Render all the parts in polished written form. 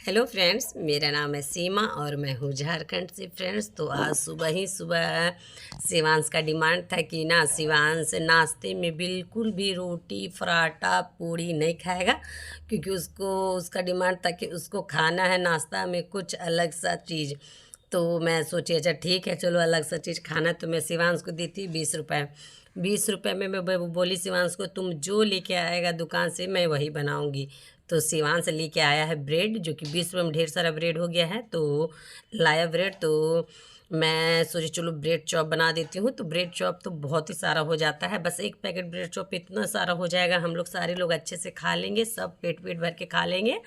Hello friends, मेरा नाम है सीमा और मैं हूँ झारखंड से। फ्रेंड्स, तो आज सुबह ही सुबह शिवांश का डिमांड था कि ना शिवांश नाश्ते में बिल्कुल भी रोटी पराठा पूड़ी नहीं खाएगा, क्योंकि उसको उसका डिमांड था कि उसको खाना है नाश्ता में कुछ अलग सा चीज़। तो मैं सोची अच्छा ठीक है, चलो अलग सा चीज़ खाना। तो मैं शिवांश को दी थी 20 रुपये। 20 रुपये में मैं बोली शिवांश को, तुम जो लेके आएगा दुकान से मैं वही बनाऊंगी। तो शिवांश लेके आया है ब्रेड, जो कि 20 रुपये में ढेर सारा ब्रेड हो गया है। तो लाया ब्रेड, तो मैं सोची चलो ब्रेड चॉप बना देती हूँ। तो ब्रेड चॉप तो बहुत ही सारा हो जाता है, बस एक पैकेट ब्रेड चॉप इतना सारा हो जाएगा, हम लोग सारे लोग अच्छे से खा लेंगे, सब पेट पेट भर के खा लेंगे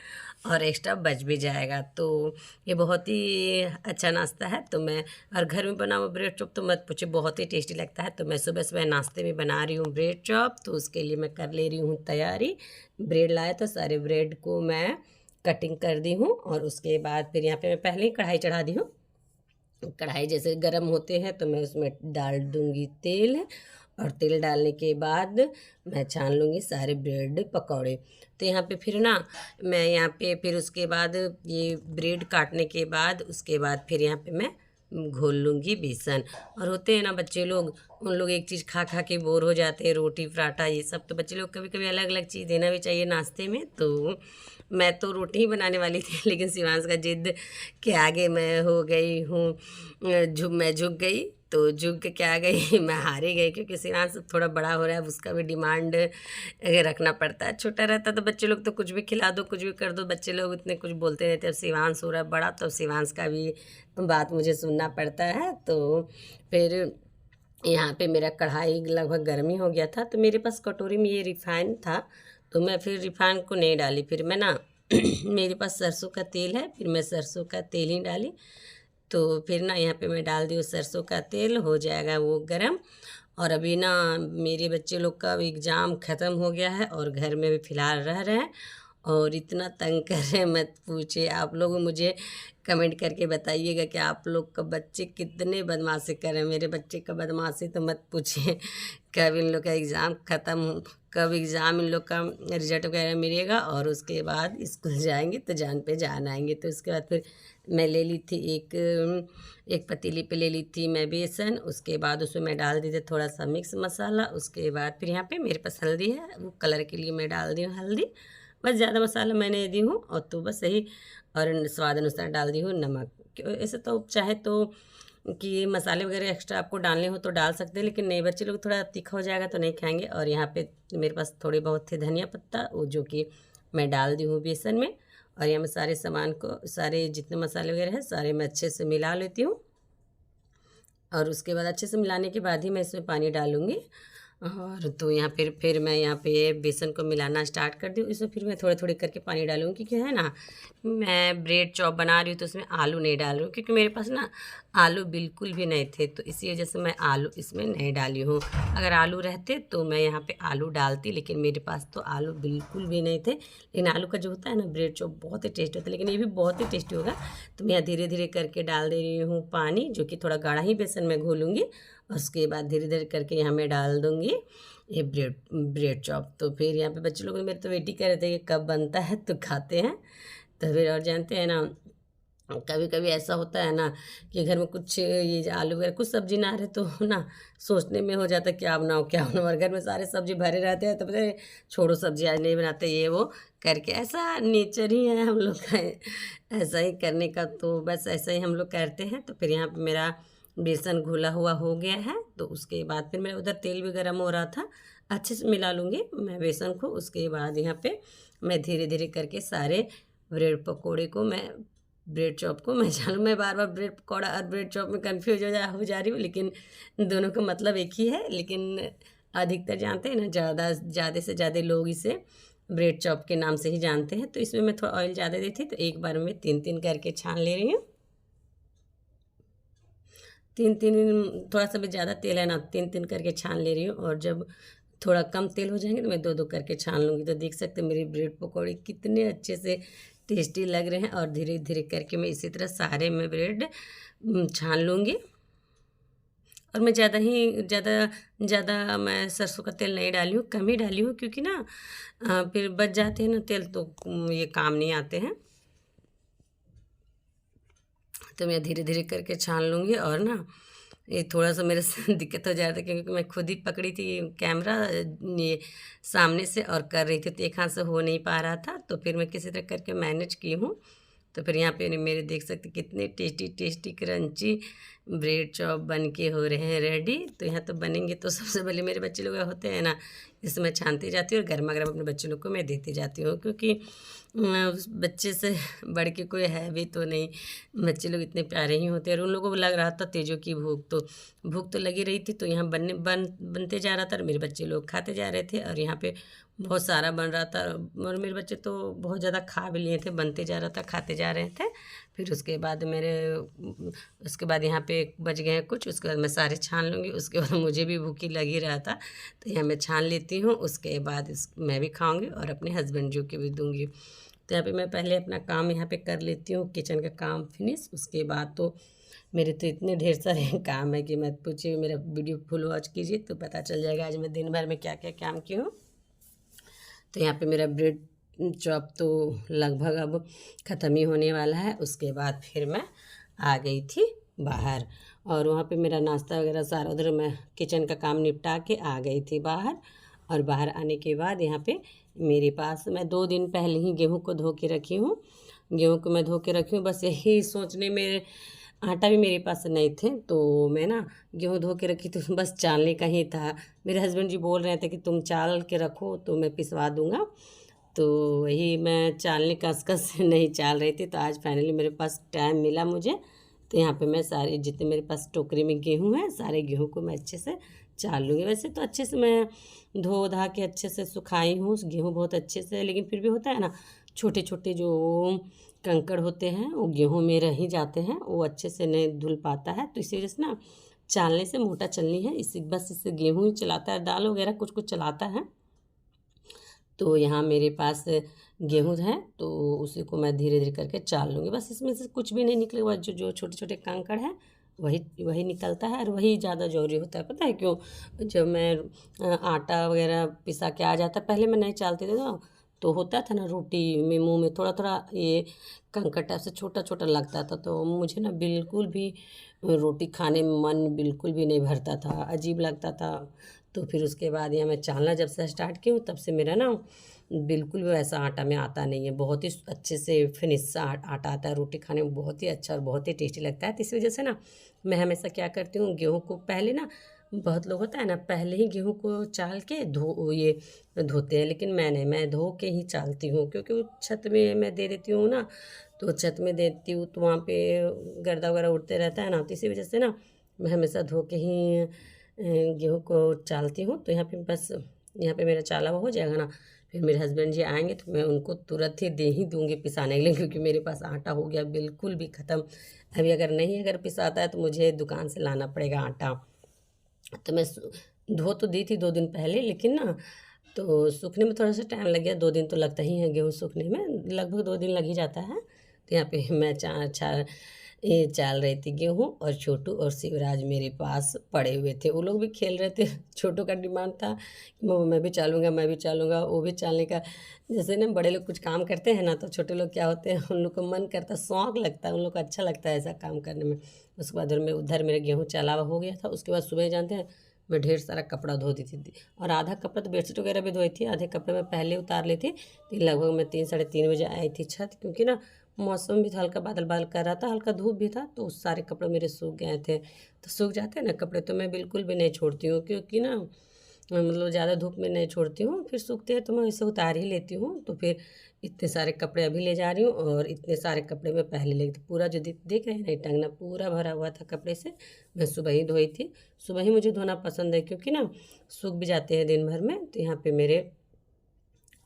और एक्स्ट्रा बच भी जाएगा। तो ये बहुत ही अच्छा नाश्ता है। तो मैं और घर में बना हुआ ब्रेड चॉप तो मत पूछे, बहुत ही टेस्टी लगता है। तो मैं सुबह सुबह नाश्ते में बना रही हूँ ब्रेड चॉप। तो उसके लिए मैं कर ले रही हूँ तैयारी। ब्रेड लाया तो सारे ब्रेड को मैं कटिंग कर दी हूँ और उसके बाद फिर यहाँ पे मैं पहले ही कढ़ाई चढ़ा दी हूँ। कढ़ाई जैसे गर्म होते हैं तो मैं उसमें डाल दूँगी तेल, और तेल डालने के बाद मैं छान लूँगी सारे ब्रेड पकौड़े। तो यहाँ पे फिर ना मैं यहाँ पे फिर उसके बाद ये ब्रेड काटने के बाद उसके बाद फिर यहाँ पे मैं घोल लूँगी बेसन। और होते हैं ना बच्चे लोग, उन लोग एक चीज़ खा खा के बोर हो जाते हैं, रोटी पराठा ये सब। तो बच्चे लोग कभी कभी अलग अलग चीज़ देना भी चाहिए नाश्ते में। तो मैं तो रोटी ही बनाने वाली थी, लेकिन शिवांश का जिद के आगे मैं हो गई हूँ, मैं झुक गई। तो झुक के क्या गई मैं हारी गई, क्योंकि शिवांश थोड़ा बड़ा हो रहा है, उसका भी डिमांड रखना पड़ता है। छोटा रहता तो बच्चे लोग तो कुछ भी खिला दो, कुछ भी कर दो, बच्चे लोग इतने कुछ बोलते रहते। अब शिवांश हो रहा है बड़ा, तो शिवांश का भी बात मुझे सुनना पड़ता है। तो फिर यहाँ पे मेरा कढ़ाई लगभग गर्मी हो गया था, तो मेरे पास कटोरी में ये रिफाइन था, तो मैं फिर रिफाइन को नहीं डाली। फिर मैं ना मेरे पास सरसों का तेल है, फिर मैं सरसों का तेल ही डाली। तो फिर ना यहाँ पे मैं डाल दी हूँ सरसों का तेल, हो जाएगा वो गरम। और अभी ना मेरे बच्चे लोग का एग्ज़ाम ख़त्म हो गया है और घर में भी फ़िलहाल रह रहे हैं, और इतना तंग कर रहे हैं मत पूछिए। आप लोग मुझे कमेंट करके बताइएगा कि आप लोग का बच्चे कितने बदमाशी कर रहे हैं। मेरे बच्चे का बदमाशी तो मत पूछिए। कब इन लोग का एग्ज़ाम ख़त्म, कब एग्ज़ाम इन लोग का रिजल्ट वगैरह मिलेगा और उसके बाद स्कूल जाएंगे तो जान पे जान आएंगे। तो उसके बाद फिर मैं ले ली थी एक पतीली पे ले ली थी मैं बेसन। उसके बाद उसमें मैं डाल दी थी थोड़ा सा मिक्स मसाला। उसके बाद फिर यहाँ पे मेरे पास हल्दी है, वो कलर के लिए मैं डाल दी हूँ हल्दी। बस ज़्यादा मसाला मैं नहीं दी हूँ, और तो बस सही। और स्वाद अनुसार डाल दी हूँ नमक। ऐसे तो चाहे तो कि मसाले वगैरह एक्स्ट्रा आपको डालने हो तो डाल सकते हैं, लेकिन नहीं, बच्चे लोग थोड़ा तीखा हो जाएगा तो नहीं खाएंगे। और यहाँ पे मेरे पास थोड़े बहुत थे धनिया पत्ता, वो जो कि मैं डाल दी हूँ बेसन में। और यहाँ मैं सारे सामान को, सारे जितने मसाले वगैरह हैं सारे मैं अच्छे से मिला लेती हूँ। और उसके बाद अच्छे से मिलाने के बाद ही मैं इसमें पानी डालूँगी। और तो यहाँ फिर मैं यहाँ पे बेसन को मिलाना स्टार्ट कर दी हूँ। इसमें फिर मैं थोड़े थोड़े करके पानी डालूँगी, क्योंकि है ना मैं ब्रेड चॉप बना रही हूँ तो उसमें आलू नहीं डाल रही हूँ, क्योंकि मेरे पास ना आलू बिल्कुल भी नहीं थे। तो इसी वजह से मैं आलू इसमें नहीं डाली हूँ। अगर आलू रहते तो मैं यहाँ पे आलू डालती, लेकिन मेरे पास तो आलू बिल्कुल भी नहीं थे। लेकिन आलू का जो होता है ना ब्रेड चॉप बहुत ही टेस्टी होता है, लेकिन ये भी बहुत ही टेस्टी होगा। तो मैं यहाँ धीरे धीरे करके डाल दे रही हूँ पानी, जो कि थोड़ा गाढ़ा ही बेसन में घोलूँगी। और उसके बाद धीरे धीरे करके यहाँ मैं डाल दूँगी ये ब्रेड चॉप। तो फिर यहाँ पे बच्चे लोग मेरे तो वेट ही कर रहे थे कि कब बनता है तो खाते हैं। तो फिर और जानते हैं ना, कभी कभी ऐसा होता है ना कि घर में कुछ ये आलू वगैरह कुछ सब्जी ना रहे तो ना सोचने में हो जाता है क्या बनाओ क्या बनाओ। और घर में सारे सब्जी भरे रहते हैं तो पता है छोड़ो सब्जी आज नहीं बनाते, ये वो करके, ऐसा नेचर ही है हम लोग का ऐसा ही करने का। तो बस ऐसा ही हम लोग करते हैं। तो फिर यहाँ पे मेरा बेसन घुला हुआ हो गया है। तो उसके बाद फिर मेरा उधर तेल भी गर्म हो रहा था, अच्छे से मिला लूँगी मैं बेसन को। उसके बाद यहाँ पे मैं धीरे धीरे करके सारे ब्रेड पकोड़े को मैं ब्रेड चॉप को मैं जानूँ, मैं बार बार ब्रेड पकौड़ा और ब्रेड चॉप में कंफ्यूज हो जा रही हूँ, लेकिन दोनों का मतलब एक ही है। लेकिन अधिकतर जानते हैं ना, ज़्यादा से ज़्यादा लोग इसे ब्रेड चॉप के नाम से ही जानते हैं। तो इसमें मैं थोड़ा ऑयल ज़्यादा देती, तो एक बार में तीन तीन करके छान ले रही हूँ। तीन तीन, थोड़ा सा भी ज़्यादा तेल है ना, तीन तीन करके छान ले रही हूँ। और जब थोड़ा कम तेल हो जाएंगे तो मैं दो दो करके छान लूँगी। तो देख सकते हैं मेरी ब्रेड पकौड़े कितने अच्छे से टेस्टी लग रहे हैं। और धीरे धीरे करके मैं इसी तरह सारे में ब्रेड छान लूँगी। और मैं ज़्यादा ज़्यादा मैं सरसों का तेल नहीं डाली हूँ, कम ही डाली हूँ, क्योंकि ना फिर बच जाते हैं ना तेल तो ये काम नहीं आते हैं। तो मैं धीरे धीरे करके छान लूँगी। और ना ये थोड़ा सा मेरे से दिक्कत हो जा रहा था क्योंकि मैं खुद ही पकड़ी थी कैमरा ये सामने से और कर रही थी, तो एक हाथ से हो नहीं पा रहा था, तो फिर मैं किसी तरह करके मैनेज की हूँ। तो फिर यहाँ पे मेरे देख सकते कितने tasty tasty crunchy bread chop बन के हो रहे हैं रेडी। तो यहाँ तो बनेंगे, तो सबसे पहले मेरे बच्चे लोग होते हैं ना, इसमें मैं छानती जाती हूँ और गर्मा गर्म अपने बच्चे लोग को मैं देती जाती हूँ, क्योंकि उस बच्चे से बढ़ के कोई है भी तो नहीं। बच्चे लोग इतने प्यारे ही होते हैं। और उन लोगों को लग रहा था तेजो की भूख तो लगी रही थी, तो यहाँ बनते जा रहा था और मेरे बच्चे लोग खाते जा रहे थे। और यहाँ पे बहुत सारा बन रहा था और मेरे बच्चे तो बहुत ज़्यादा खा भी लिए थे, बनते जा रहा था, खाते जा रहे थे। फिर उसके बाद यहाँ पे बच गए हैं कुछ, उसके बाद मैं सारे छान लूँगी। उसके बाद मुझे भी भूखी लगी रहा था, तो यहाँ मैं छान लेती हूँ। उसके बाद मैं भी खाऊँगी और अपने हस्बैंड जो के भी दूँगी। तो यहाँ पे मैं पहले अपना काम यहाँ पे कर लेती हूँ, किचन का काम फिनिश। उसके बाद तो मेरे तो इतने ढेर सारे काम है कि मत पूछिए। मेरा वीडियो फुल वॉच कीजिए तो पता चल जाएगा आज मैं दिन भर में क्या क्या काम की हूँ। तो यहाँ पे मेरा ब्रेड चॉप तो लगभग अब ख़त्म ही होने वाला है। उसके बाद फिर मैं आ गई थी बाहर, और वहाँ पे मेरा नाश्ता वगैरह सारा, उधर मैं किचन का काम निपटा के आ गई थी बाहर। और बाहर आने के बाद यहाँ पे मेरे पास, मैं 2 दिन पहले ही गेहूँ को धो के रखी हूँ। गेहूँ को मैं धो के रखी हूँ, बस यही सोचने में आटा भी मेरे पास नहीं थे, तो मैं ना गेहूँ धो के रखी, तो बस चालने का ही था। मेरे हस्बैंड जी बोल रहे थे कि तुम चाल के रखो तो मैं पिसवा दूँगा, तो वही मैं चालने कस से नहीं चाल रही थी। तो आज फाइनली मेरे पास टाइम मिला मुझे, तो यहाँ पे मैं सारे जितने मेरे पास टोकरी में गेहूँ है, सारे गेहूँ को मैं अच्छे से चाल लूँगी। वैसे तो अच्छे से मैं धो धा के अच्छे से सुखाई हूँ गेहूँ बहुत अच्छे से, लेकिन फिर भी होता है ना, छोटे छोटे जो कंकड़ होते हैं वो गेहूँ में रह ही जाते हैं, वो अच्छे से नहीं धुल पाता है। तो इसी वजह से ना चालने से मोटा चलनी है, इसी बस इससे गेहूँ ही चलाता है, दाल वगैरह कुछ कुछ चलाता है। तो यहाँ मेरे पास गेहूँ है, तो उसी को मैं धीरे धीरे करके चाल लूँगी। बस इसमें से कुछ भी नहीं निकलेगा, जो जो छोटे छोटे कंकड़ हैं वही वही निकलता है, और वही ज़्यादा ज़रूरी होता है। पता है क्यों? जब मैं आटा वगैरह पिसा के आ जाता, पहले मैं नहीं चालती थी ना, तो होता था ना रोटी में मुँह में थोड़ा थोड़ा ये कंकड़ टाइप से छोटा छोटा लगता था, तो मुझे ना बिल्कुल भी रोटी खाने में मन बिल्कुल भी नहीं भरता था, अजीब लगता था। तो फिर उसके बाद यहाँ मैं चालना जब से स्टार्ट की हूँ, तब से मेरा ना बिल्कुल भी वैसा आटा में आता नहीं है, बहुत ही अच्छे से फिनिश सा आटा आता है। रोटी खाने में बहुत ही अच्छा और बहुत ही टेस्टी लगता है। तो इस वजह से ना मैं हमेशा क्या करती हूँ, गेहूँ को पहले ना, बहुत लोग होता है ना पहले ही गेहूँ को चाल के धोते हैं, लेकिन मैं धो के ही चालती हूँ, क्योंकि वो छत में मैं दे देती हूँ ना, तो छत में देती हूँ तो वहाँ पे गर्दा वगैरह उड़ते रहता है ना, तो इसी वजह से ना मैं हमेशा धो के ही गेहूँ को चालती हूँ। तो यहाँ पे मेरा चाला हुआ हो जाएगा ना, फिर मेरे हस्बैंड जी आएंगे तो मैं उनको तुरंत ही दे ही दूँगी पिसाने के लिए, क्योंकि मेरे पास आटा हो गया बिल्कुल भी ख़त्म। अभी अगर पिसाता है तो मुझे दुकान से लाना पड़ेगा आटा। तो मैं धो तो दी थी 2 दिन पहले, लेकिन ना तो सूखने में थोड़ा सा टाइम लग गया। 2 दिन तो लगता ही है गेहूँ सूखने में, लगभग 2 दिन लग ही जाता है। तो यहाँ पे मैं ये चाल रही थी गेहूँ, और छोटू और शिवराज मेरे पास पड़े हुए थे, वो लोग भी खेल रहे थे। छोटू का डिमांड था कि मम्मा मैं भी चालूँगा, वो भी चालने का। जैसे ना बड़े लोग कुछ काम करते हैं ना, तो छोटे लोग क्या होते हैं, उन लोग को मन करता, शौक लगता है, उन लोग को अच्छा लगता है ऐसा काम करने में। उसके बाद उधर मेरा गेहूँ चाला हुआ हो गया था। उसके बाद सुबह जानते हैं मैं ढेर सारा कपड़ा धो दी थी, और आधा कपड़ा तो बेडशीट वगैरह भी धोई थी, आधे कपड़े मैं पहले उतार ली थी। तो लगभग मैं 3 साढ़े 3 बजे आई थी छत, क्योंकि ना मौसम भी था, हल्का बादल बादल कर रहा था, हल्का धूप भी था, तो उस सारे कपड़े मेरे सूख गए थे। तो सूख जाते हैं ना कपड़े, तो मैं बिल्कुल भी नहीं छोड़ती हूँ, क्योंकि ना मतलब ज़्यादा धूप में नहीं छोड़ती हूँ, फिर सूखते हैं तो मैं इसे उतार ही लेती हूँ। तो फिर इतने सारे कपड़े अभी ले जा रही हूँ, और इतने सारे कपड़े मैं पहले ले गई थी। पूरा जो देख रहे हैं ना, टंगना पूरा भरा हुआ था कपड़े से। मैं सुबह ही धोई थी, सुबह ही मुझे धोना पसंद है, क्योंकि ना सूख भी जाते हैं दिन भर में। तो यहाँ पे मेरे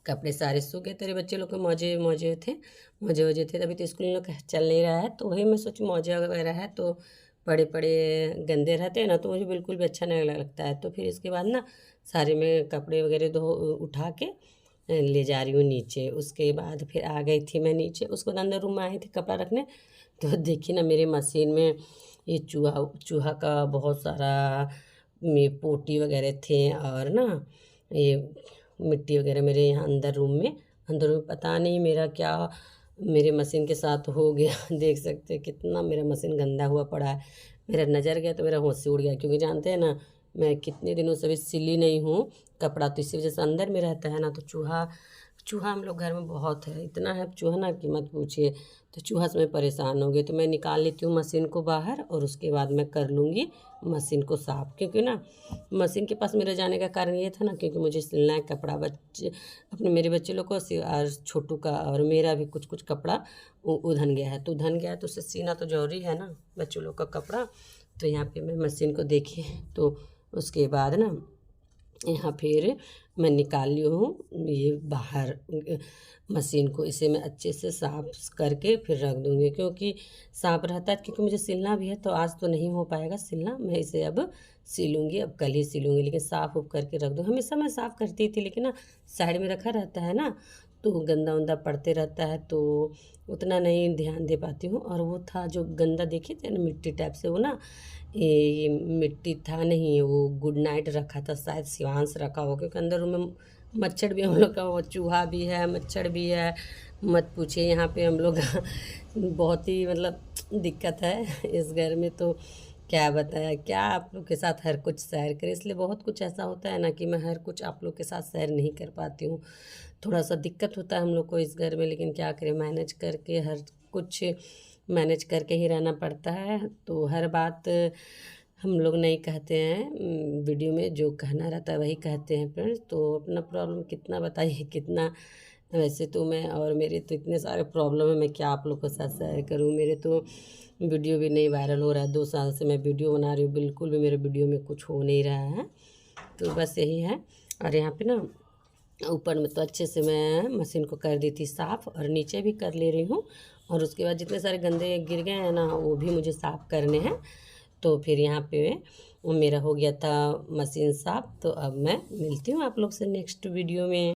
कपड़े सारे सूख गए। तेरे बच्चे लोग के मौजे वौजे थे, तभी तो स्कूल लोग चल नहीं रहा है, तो वही मैं सोची मौजे वगैरह है तो बड़े बड़े गंदे रहते हैं ना, तो मुझे बिल्कुल भी अच्छा नहीं लगता है। तो फिर इसके बाद ना सारे मैं कपड़े वगैरह धो उठा के ले जा रही हूँ नीचे। उसके बाद फिर आ गई थी मैं नीचे, उसके बाद अंदर रूम में आई थी कपड़ा रखने, तो देखी ना मेरे मशीन में ये चूहा का बहुत सारा पोटी वगैरह थे, और ना ये मिट्टी वगैरह मेरे यहाँ अंदर रूम में पता नहीं मेरा क्या मेरे मशीन के साथ हो गया। देख सकते हैं कितना मेरा मशीन गंदा हुआ पड़ा है। मेरा नज़र गया तो मेरा होश से उड़ गया, क्योंकि जानते हैं ना मैं कितने दिनों से भी सिली नहीं हूँ कपड़ा, तो इसी वजह से अंदर में रहता है ना, तो चूहा चूहा हम लोग घर में बहुत है, इतना है चूहा ना कि मत पूछिए। तो चूहा से मैं परेशान हो गई, तो मैं निकाल लेती हूँ मशीन को बाहर, और उसके बाद मैं कर लूँगी मशीन को साफ़। क्योंकि ना मशीन के पास मेरे जाने का कारण ये था ना, क्योंकि मुझे सिलना है कपड़ा, बच्चे अपने मेरे बच्चे लोग को और छोटू का, और मेरा भी कुछ कुछ कपड़ा उधन गया है, तो उधन गया है तो उसे सीना तो जरूरी है ना बच्चों लोग का कपड़ा। तो यहाँ पे मैं मशीन को देखिए, तो उसके बाद ना यहाँ फिर मैं निकाल ली हूँ ये बाहर मशीन को। इसे मैं अच्छे से साफ करके फिर रख दूँगी, क्योंकि साफ रहता है, क्योंकि मुझे सिलना भी है, तो आज तो नहीं हो पाएगा सिलना, मैं इसे अब सिलूँगी, अब कल ही सिलूँगी, लेकिन साफ़ उफ करके रख दूँ। हमेशा मैं साफ़ करती थी, लेकिन ना साइड में रखा रहता है ना, तो गंदा उंदा पड़ते रहता है, तो उतना नहीं ध्यान दे पाती हूँ। और वो था जो गंदा देखे थे ना मिट्टी टाइप से, वो ना ये मिट्टी था नहीं, वो गुड नाइट रखा था, शायद शिवांश रखा हो, क्योंकि अंदर रूम में मच्छर भी हम लोग का, वो चूहा भी है, मच्छर भी है, मत पूछिए। यहाँ पे हम लोग बहुत ही मतलब दिक्कत है इस घर में, तो क्या बताया, क्या आप लोग के साथ हर कुछ शेयर करें, इसलिए बहुत कुछ ऐसा होता है ना कि मैं हर कुछ आप लोग के साथ शेयर नहीं कर पाती हूँ। थोड़ा सा दिक्कत होता है हम लोग को इस घर में, लेकिन क्या करें, मैनेज करके हर कुछ मैनेज करके ही रहना पड़ता है। तो हर बात हम लोग नहीं कहते हैं वीडियो में, जो कहना रहता है वही कहते हैं फ्रेंड्स। तो अपना प्रॉब्लम कितना बताइए, कितना, वैसे तो मैं, और मेरे तो इतने सारे प्रॉब्लम है, मैं क्या आप लोग के साथ शेयर करूँ। मेरे तो वीडियो भी नहीं वायरल हो रहा है, 2 साल से मैं वीडियो बना रही हूँ, बिल्कुल भी मेरे वीडियो में कुछ हो नहीं रहा है, तो बस यही है। और यहाँ पे ना ऊपर में तो अच्छे से मैं मशीन को कर दी थी साफ़, और नीचे भी कर ले रही हूँ, और उसके बाद जितने सारे गंदे गिर गए हैं ना वो भी मुझे साफ़ करने हैं। तो फिर यहाँ पे मेरा हो गया था मशीन साफ़। तो अब मैं मिलती हूँ आप लोग से नेक्स्ट वीडियो में।